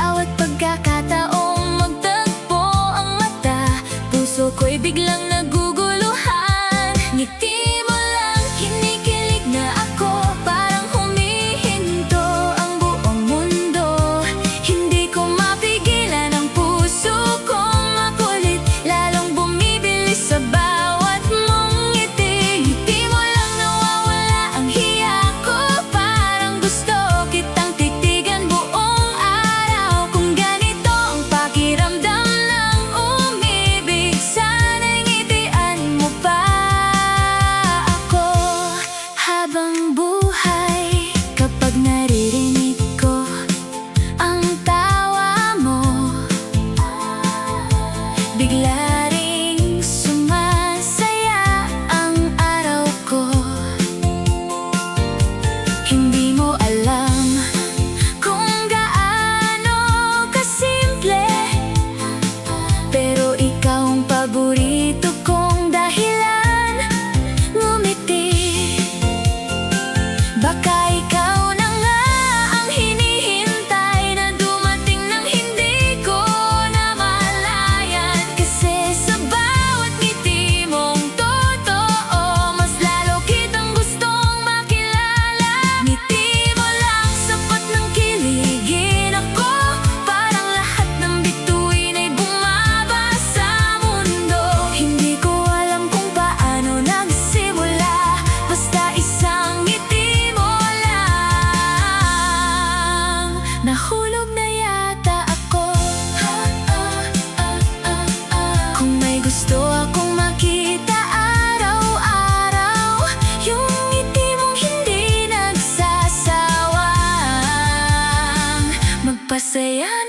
bawat pagkakataong magtagpo ang mata, puso ko'y biglang naguguluhan. Ngiti mo lang, kinikilig na ako, parang humihinto ang buong mundo. Hindi ko mapigilan ang puso kong makulit, lalong bumibilis sa bawat mong ngiti. Ngiti mo lang, nawawala ang hiya ko, parang gusto kitang titigan buong araw. Kung ganito ang pakiramdam ng umibig, sana'y ngitian mo pa ako habang buhay. Kapag naririnig ko ang tawa mo, bigla ring sumasaya ang araw ko. Hindi mo alam kung gaano kasimple, pero ikaw ang paborito kong dahilan ngumiti. Baka ikaw na nga ang hinihintay na dumating nang hindi ko namalayan. Kasi sa bawat ngiti mong totoo, mas lalo kitang gustong makilala. Ngiti mo lang, sapat ng kiligin ako, parang lahat ng bituin ay bumaba sa mundo. Hindi ko alam kung paano nagsimula, basta isang ngiti mo lang, nahulog na yata ako. Kung may gusto akong makita araw-araw, yung ngiti mong hindi nagsasawang magpasaya.